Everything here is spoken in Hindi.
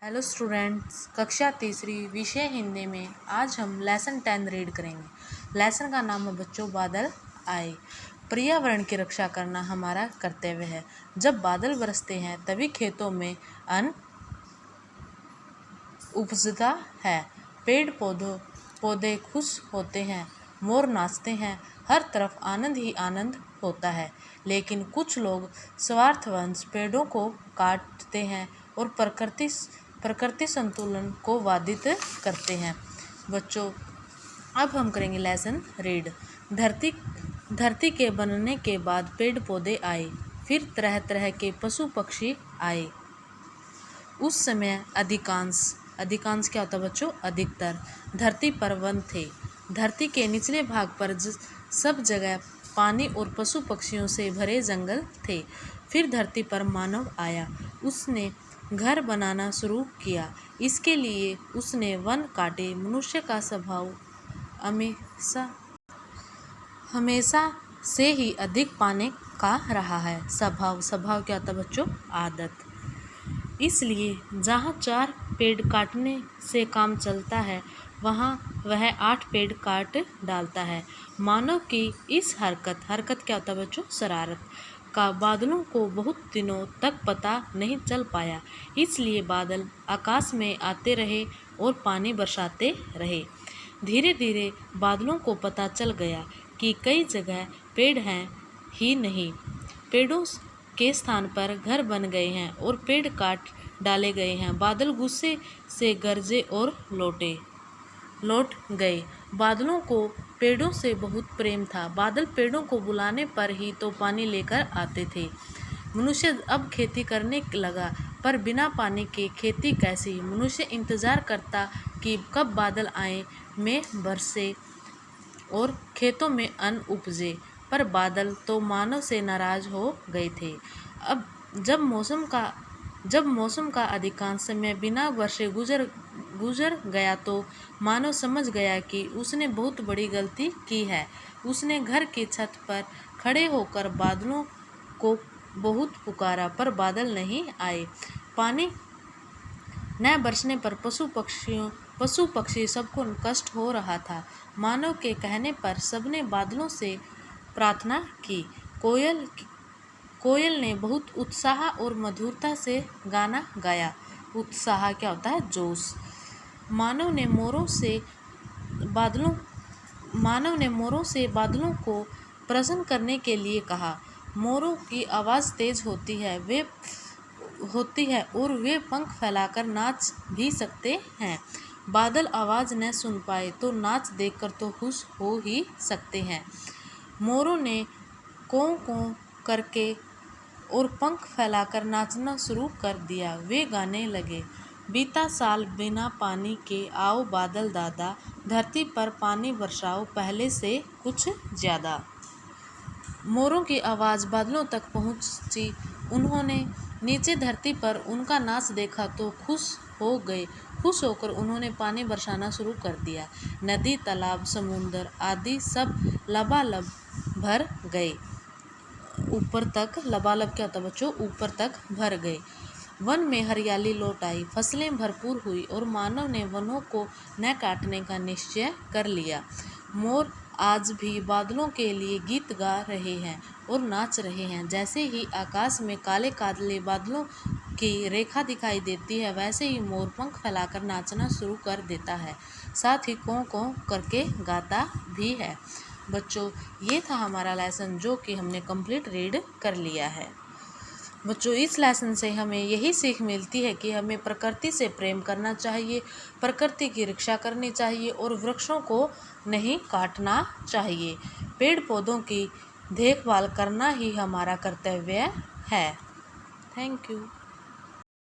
हेलो स्टूडेंट्स, कक्षा तीसरी विषय हिंदी में आज हम लेसन 10 रीड करेंगे। लेसन का नाम है बच्चों बादल आए। पर्यावरण की रक्षा करना हमारा कर्तव्य है। जब बादल बरसते हैं तभी खेतों में अन्न उपजता है। पेड़ पौधे खुश होते हैं, मोर नाचते हैं, हर तरफ आनंद ही आनंद होता है। लेकिन कुछ लोग स्वार्थवश पेड़ों को काटते हैं और प्रकृति संतुलन को बाधित करते हैं। बच्चों, अब हम करेंगे लेसन रीड। धरती के बनने के बाद पेड़ पौधे आए, फिर तरह तरह के पशु पक्षी आए। उस समय अधिकांश क्या होता बच्चों? अधिकतर धरती पर वन थे। धरती के निचले भाग पर सब जगह पानी और पशु पक्षियों से भरे जंगल थे। फिर धरती पर मानव आया। उसने घर बनाना शुरू किया। इसके लिए उसने वन काटे। मनुष्य का स्वभाव हमेशा से ही अधिक पाने का रहा है। स्वभाव क्या होता बच्चों? आदत। इसलिए जहाँ 4 पेड़ काटने से काम चलता है, वहाँ वह 8 पेड़ काट डालता है। मानव की इस हरकत क्या होता बच्चों? शरारत का बादलों को बहुत दिनों तक पता नहीं चल पाया। इसलिए बादल आकाश में आते रहे और पानी बरसाते रहे। धीरे धीरे बादलों को पता चल गया कि कई जगह पेड़ हैं ही नहीं, पेड़ों के स्थान पर घर बन गए हैं और पेड़ काट डाले गए हैं। बादल गुस्से से गरजे और लौट गए। बादलों को पेड़ों से बहुत प्रेम था। बादल पेड़ों को बुलाने पर ही तो पानी लेकर आते थे। मनुष्य अब खेती करने लगा, पर बिना पानी के खेती कैसी? मनुष्य इंतजार करता कि कब बादल आए, मेघ बरसे और खेतों में अन्न उपजे, पर बादल तो मानव से नाराज हो गए थे। अब जब मौसम का अधिकांश समय बिना वर्षे गुजर गया तो मानव समझ गया कि उसने बहुत बड़ी गलती की है। उसने घर की छत पर खड़े होकर बादलों को बहुत पुकारा, पर बादल नहीं आए। पानी न बरसने पर पशु पक्षी सबको कष्ट हो रहा था। मानव के कहने पर सबने बादलों से प्रार्थना की। कोयल ने बहुत उत्साह और मधुरता से गाना गाया। उत्साह क्या होता है? जोश। मानव ने मोरों से बादलों को प्रसन्न करने के लिए कहा। मोरों की आवाज़ तेज होती है और वे पंख फैलाकर नाच भी सकते हैं। बादल आवाज़ न सुन पाए तो नाच देखकर तो खुश हो ही सकते हैं। मोरों ने कों करके और पंख फैलाकर नाचना शुरू कर दिया। वे गाने लगे, बीता साल बिना पानी के आओ बादल दादा, धरती पर पानी बरसाओ पहले से कुछ ज़्यादा। मोरों की आवाज़ बादलों तक पहुंची। उन्होंने नीचे धरती पर उनका नाच देखा तो खुश हो गए। खुश होकर उन्होंने पानी बरसाना शुरू कर दिया। नदी, तालाब, समुद्र आदि सब लबालब भर गए। ऊपर तक लबालब क्या होता बच्चों? ऊपर तक भर गए। वन में हरियाली लौट आई, फसलें भरपूर हुई और मानव ने वनों को न काटने का निश्चय कर लिया। मोर आज भी बादलों के लिए गीत गा रहे हैं और नाच रहे हैं। जैसे ही आकाश में काले काले बादलों की रेखा दिखाई देती है, वैसे ही मोर पंख फैलाकर नाचना शुरू कर देता है, साथ ही कों करके गाता भी है। बच्चों, ये था हमारा लेसन जो कि हमने कंप्लीट रीड कर लिया है। बच्चों, इस लेसन से हमें यही सीख मिलती है कि हमें प्रकृति से प्रेम करना चाहिए, प्रकृति की रक्षा करनी चाहिए और वृक्षों को नहीं काटना चाहिए। पेड़ पौधों की देखभाल करना ही हमारा कर्तव्य है। Thank you.